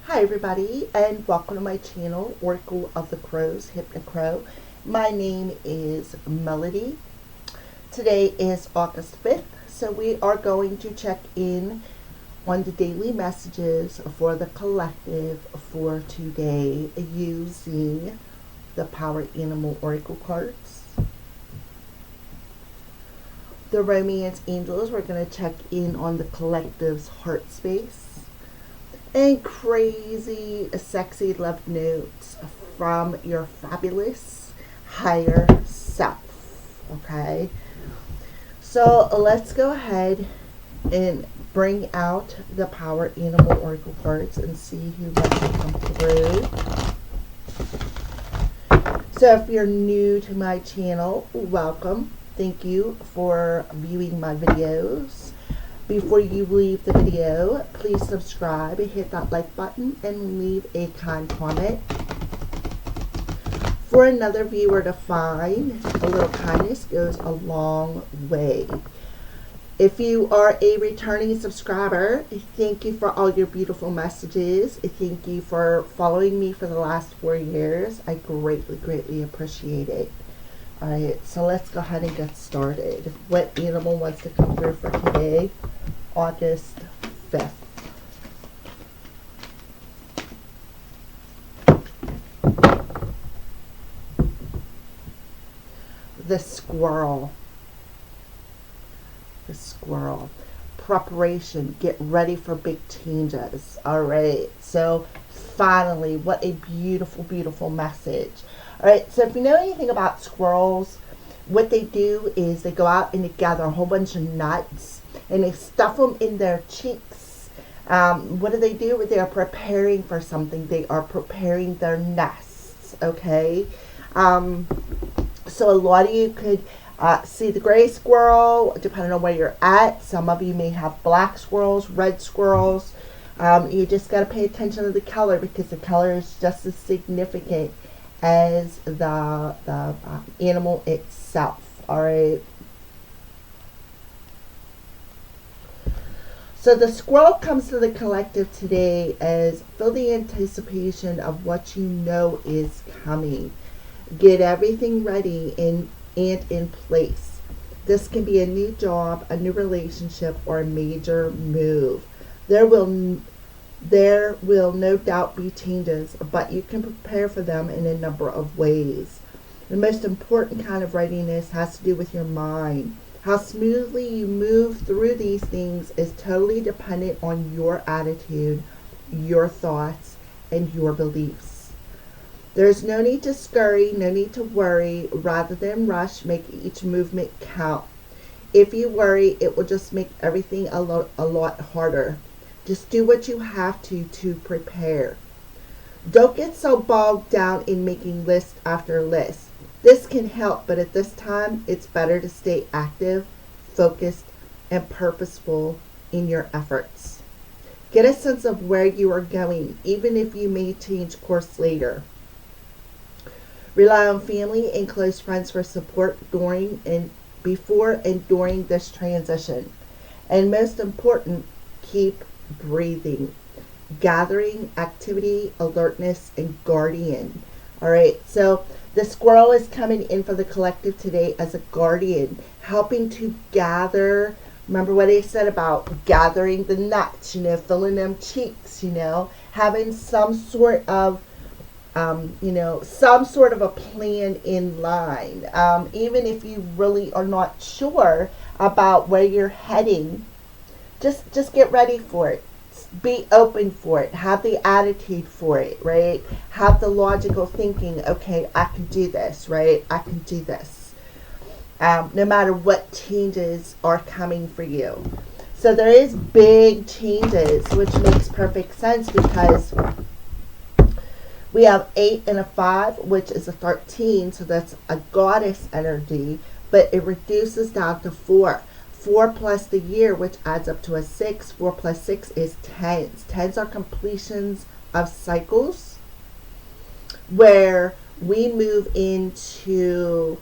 Hi everybody, and welcome to my channel, Oracle of the Crows, Hypnocrow. My name is Melody. Today is August 5th, so we are going to check in on the daily messages for the collective for today using the Power Animal Oracle cards. The Romance Angels, we're going to check in on the collective's heart space. And crazy, sexy love notes from your fabulous higher self. Okay, so let's go ahead and bring out the Power Animal Oracle cards and see who wants to come through. So if you're new to my channel, welcome. Thank you for viewing my videos. Before you leave the video, please subscribe, hit that like button, and leave a kind comment. For another viewer to find, a little kindness goes a long way. If you are a returning subscriber, thank you for all your beautiful messages. Thank you for following me for the last 4 years. I greatly appreciate it. Alright, so let's go ahead and get started. What animal wants to come through for today, August 5th? The squirrel. The squirrel. Preparation. Get ready for big changes. Alright, so finally, what a beautiful message. Alright, so if you know anything about squirrels, what they do is they go out and they gather a whole bunch of nuts and they stuff them in their cheeks. What do? They are preparing for something. They are preparing their nests, okay? So a lot of you could see the gray squirrel, depending on where you're at. Some of you may have black squirrels, red squirrels. You just got to pay attention to the color because the color is just as significant as the animal itself. All right. So the squirrel comes to the collective today as feel the anticipation of what you know is coming. Get everything ready and in place. This can be a new job, a new relationship, or a major move. There will no doubt be changes, but you can prepare for them in a number of ways. The most important kind of readiness has to do with your mind. How smoothly you move through these things is totally dependent on your attitude, your thoughts, and your beliefs. There's no need to scurry, no need to worry. Rather than rush, make each movement count. If you worry, it will just make everything a lot harder. Just do what you have to prepare. Don't get so bogged down in making list after list. This can help, but at this time, it's better to stay active, focused, and purposeful in your efforts. Get a sense of where you are going, even if you may change course later. Rely on family and close friends for support before and during this transition. And most important, keep breathing. Gathering, activity, alertness, and guardian. All right, so the squirrel is coming in for the collective today as a guardian, helping to gather. Remember what I said about gathering the nuts, filling them cheeks, having some sort of, some sort of a plan in line. Even if you really are not sure about where you're heading, just get ready for it. Be open for it. Have the attitude for it, right? Have the logical thinking. Okay, I can do this, right? I can do this. No matter what changes are coming for you. So there is big changes, which makes perfect sense because we have 8 and a 5, which is a 13. So that's a goddess energy, but it reduces down to 4. 4 plus the year, which adds up to a 6. 4 plus 6 is 10s. 10s are completions of cycles where we move into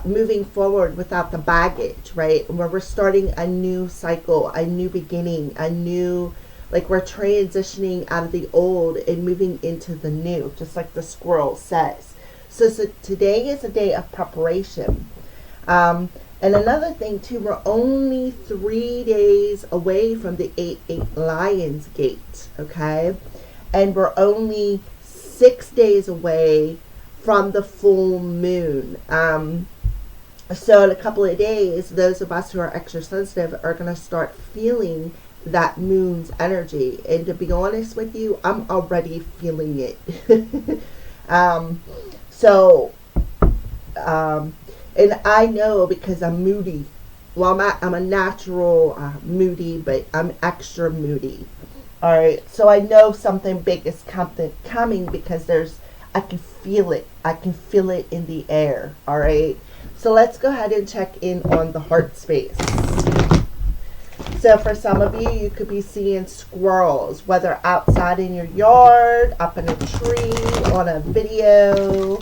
moving forward without the baggage, right? Where we're starting a new cycle, a new beginning, a new Like we're transitioning out of the old and moving into the new, just like the squirrel says. So today is a day of preparation. And another thing too, we're only 3 days away from the 8-8 Lions Gate, okay? And we're only 6 days away from the full moon. So in a couple of days, those of us who are extra sensitive are going to start feeling that moon's energy. And to be honest with you, I'm already feeling it. um, so, and I know because I'm moody. Well, I'm a natural moody, but I'm extra moody. All right. So I know something big is coming because I can feel it. I can feel it in the air. All right. So let's go ahead and check in on the heart space. So for some of you, you could be seeing squirrels, whether outside in your yard, up in a tree, on a video.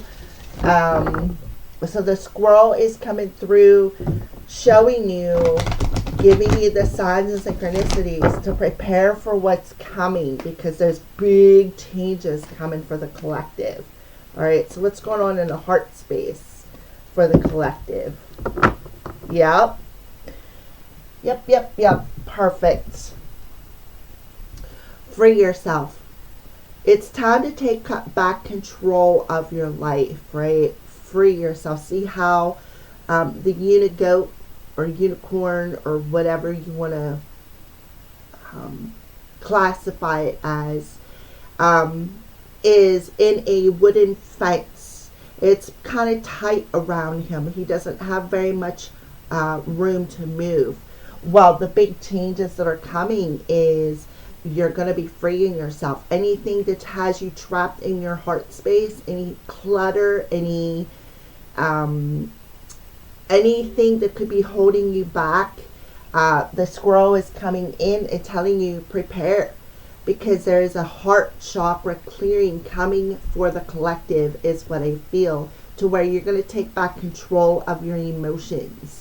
So the squirrel is coming through, showing you, giving you the signs and synchronicities to prepare for what's coming, because there's big changes coming for the collective. All right, so what's going on in the heart space for the collective? Yep. Perfect. Free yourself. It's time to take back control of your life, right? Free yourself. See how the unigoat or unicorn or whatever you want to classify it as is in a wooden fence. It's kind of tight around him. He doesn't have very much room to move. Well, the big changes that are coming is you're going to be freeing yourself. Anything that has you trapped in your heart space, any clutter, anything that could be holding you back, the squirrel is coming in and telling you prepare, because there is a heart chakra clearing coming for the collective, is what I feel, to where you're going to take back control of your emotions.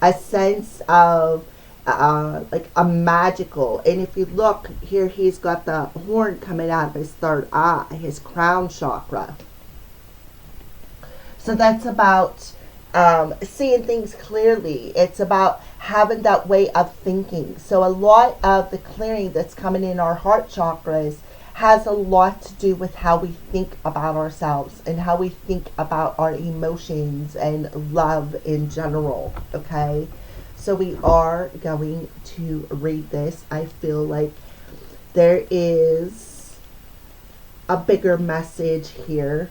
A sense of like a magical, and if you look here, he's got the horn coming out of his third eye, his crown chakra. So that's about seeing things clearly. It's about having that way of thinking. So a lot of the clearing that's coming in our heart chakras has a lot to do with how we think about ourselves and how we think about our emotions and love in general, okay? So we are going to read this. I feel like there is a bigger message here.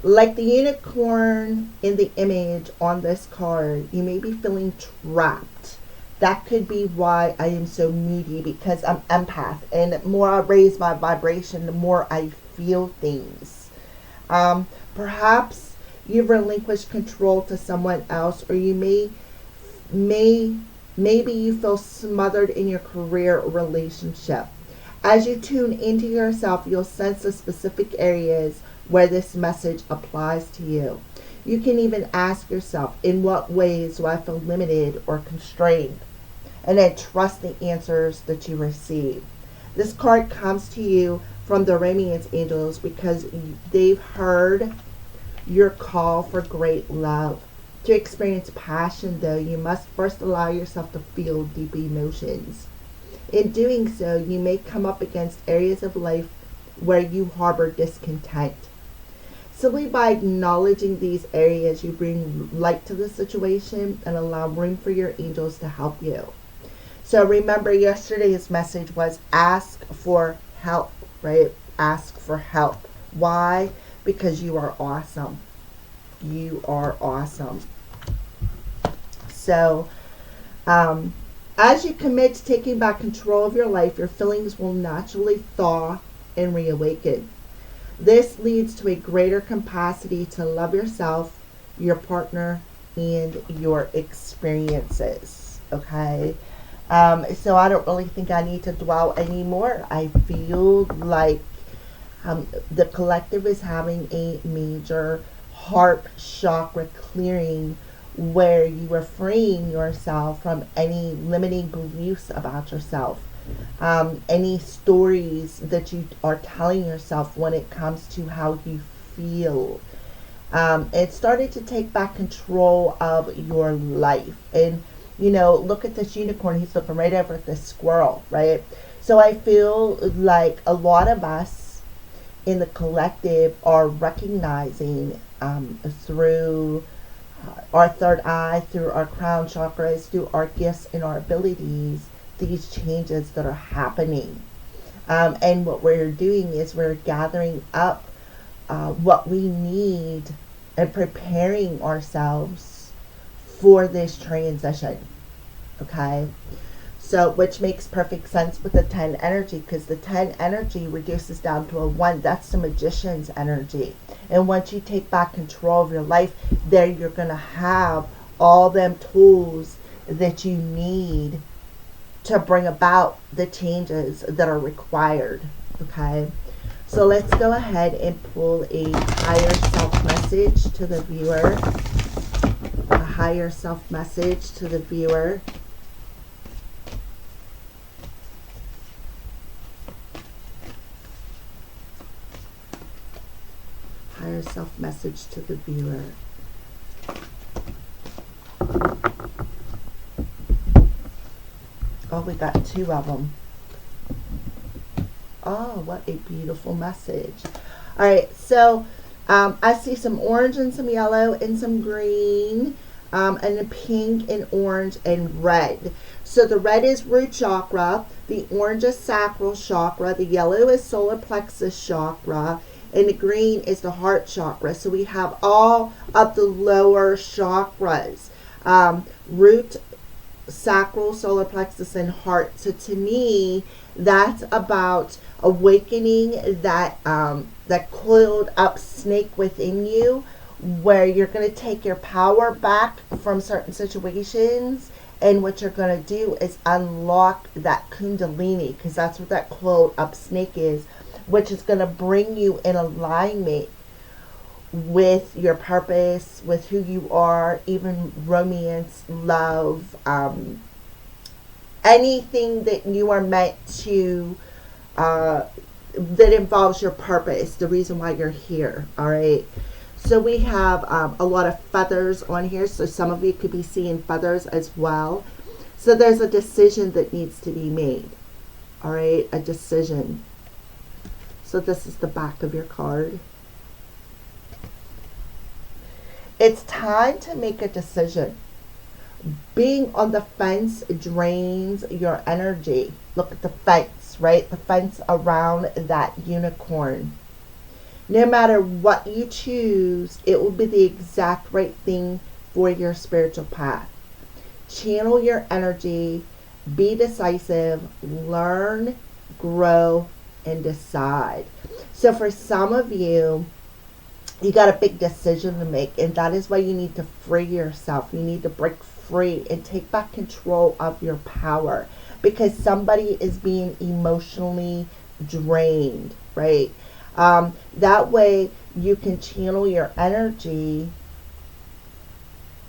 Like the unicorn in the image on this card, you may be feeling trapped. That could be why I am so moody, because I'm empath, and the more I raise my vibration, the more I feel things. Perhaps you've relinquished control to someone else, or you maybe you feel smothered in your career or relationship. As you tune into yourself, you'll sense the specific areas where this message applies to you. You can even ask yourself, in what ways do I feel limited or constrained? And then trust the answers that you receive. This card comes to you from the Radiance Angels because they've heard your call for great love. To experience passion, though, you must first allow yourself to feel deep emotions. In doing so, you may come up against areas of life where you harbor discontent. Simply by acknowledging these areas, you bring light to the situation and allow room for your angels to help you. So remember, yesterday's message was ask for help, right? Ask for help. Why? Because you are awesome. You are awesome. So, as you commit to taking back control of your life, your feelings will naturally thaw and reawaken. This leads to a greater capacity to love yourself, your partner, and your experiences. Okay? So I don't really think I need to dwell anymore. I feel like the collective is having a major heart chakra clearing where you are freeing yourself from any limiting beliefs about yourself, any stories that you are telling yourself when it comes to how you feel. It started to take back control of your life. And, look at this unicorn. He's looking right over at this squirrel, right? So I feel like a lot of us in the collective are recognizing through our third eye, through our crown chakras, through our gifts and our abilities, these changes that are happening. And what we're doing is we're gathering up what we need and preparing ourselves for this transition. Okay? So, which makes perfect sense with the 10 energy, because the 10 energy reduces down to a 1. That's the magician's energy. And once you take back control of your life, there you're going to have all them tools that you need to bring about the changes that are required. Okay? So let's go ahead and pull a higher self message to the viewer. A higher self message to the viewer. Higher self message to the viewer. Oh, we got 2 of them. Oh, what a beautiful message. All right, so I see some orange and some yellow and some green, and a pink and orange and red. So the red is root chakra, the orange is sacral chakra, the yellow is solar plexus chakra, and the green is the heart chakra. So we have all of the lower chakras, root, sacral, solar plexus, and heart. So to me, that's about awakening that that coiled up snake within you, where you're going to take your power back from certain situations, and what you're going to do is unlock that kundalini, because that's what that coiled up snake is, which is going to bring you in alignment with your purpose, with who you are, even romance, love, anything that you are meant to, that involves your purpose, the reason why you're here. All right. So we have a lot of feathers on here. So some of you could be seeing feathers as well. So there's a decision that needs to be made. All right. A decision. So this is the back of your card. It's time to make a decision. Being on the fence drains your energy. Look at the fence, right? The fence around that unicorn. No matter what you choose, it will be the exact right thing for your spiritual path. Channel your energy, be decisive, learn, grow, and decide. So for some of you, you got a big decision to make, and that is why you need to free yourself. You need to break free and take back control of your power, because somebody is being emotionally drained, right? That way you can channel your energy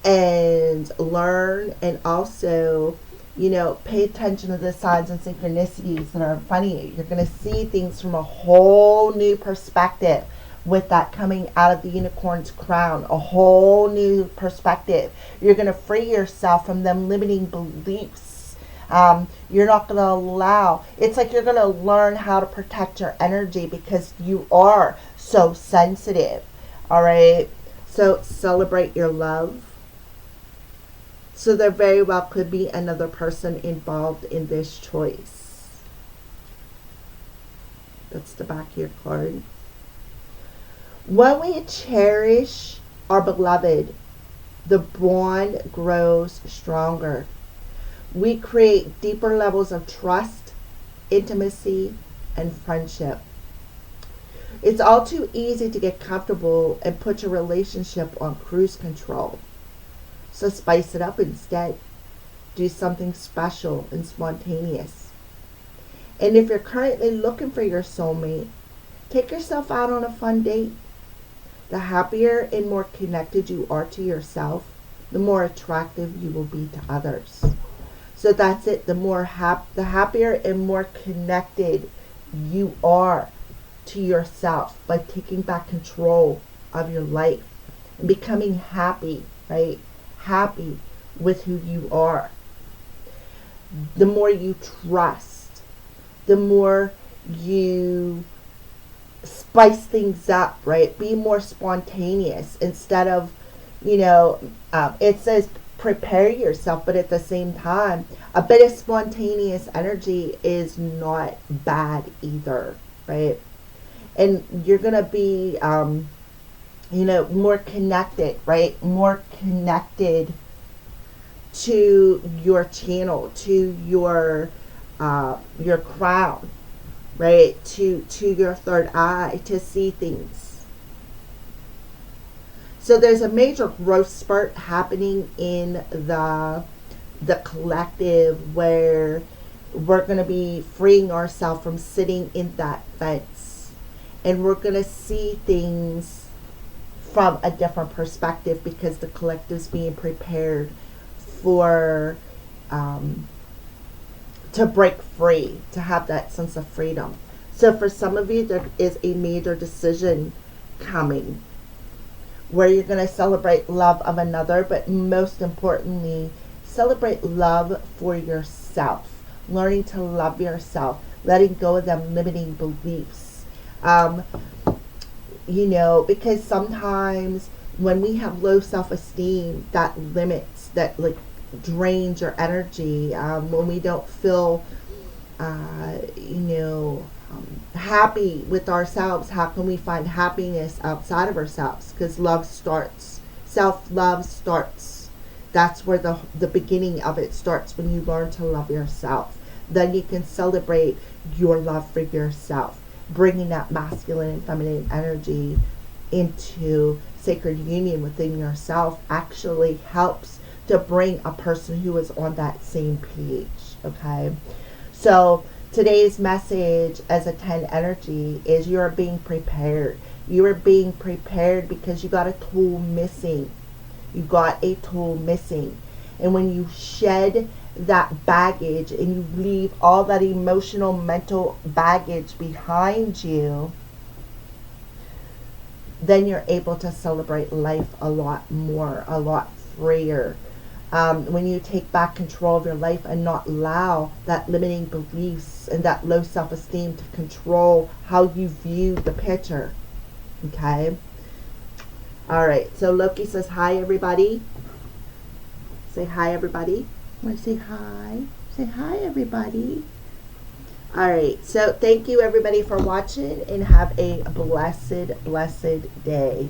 and learn, and also, pay attention to the signs and synchronicities that are in front of you. You're going to see things from a whole new perspective with that coming out of the unicorn's crown, a whole new perspective. You're going to free yourself from them limiting beliefs. You're not going to allow, it's like you're going to learn how to protect your energy, because you are so sensitive. All right. So celebrate your love. So there very well could be another person involved in this choice. That's the back of your card. When we cherish our beloved, the bond grows stronger. We create deeper levels of trust, intimacy, and friendship. It's all too easy to get comfortable and put your relationship on cruise control. So spice it up instead. Do something special and spontaneous. And if you're currently looking for your soulmate, take yourself out on a fun date. The happier and more connected you are to yourself, the more attractive you will be to others. So that's it. The happier and more connected you are to yourself by taking back control of your life and becoming happy, right? Happy with who you are. The more you trust, the more you spice things up, right? Be more spontaneous instead of, it says prepare yourself, but at the same time, a bit of spontaneous energy is not bad either, right? And you're going to be, more connected, right? More connected to your channel, to your crown, right? To your third eye, to see things. So there's a major growth spurt happening in the collective, where we're going to be freeing ourselves from sitting in that fence, and we're going to see things from a different perspective, because the collective's being prepared for to break free, to have that sense of freedom. So for some of you, there is a major decision coming where you're going to celebrate love of another, but most importantly, celebrate love for yourself. Learning to love yourself, letting go of them limiting beliefs. Because sometimes when we have low self-esteem, that limits, that like drains your energy. When we don't feel, happy with ourselves, how can we find happiness outside of ourselves? Because love starts, self-love starts. That's where the beginning of it starts, when you learn to love yourself. Then you can celebrate your love for yourself, bringing that masculine and feminine energy into sacred union within yourself actually helps to bring a person who is on that same page, okay? So today's message as a 10 energy is you are being prepared. You are being prepared because you got a tool missing. You got a tool missing. And when you shed that baggage and you leave all that emotional, mental baggage behind you, then you're able to celebrate life a lot more, a lot freer. When you take back control of your life and not allow that limiting beliefs and that low self-esteem to control how you view the picture. Okay? Alright, so Loki says hi, everybody. Say hi, everybody. Want to say hi? Say hi, everybody. Alright, so thank you, everybody, for watching, and have a blessed, blessed day.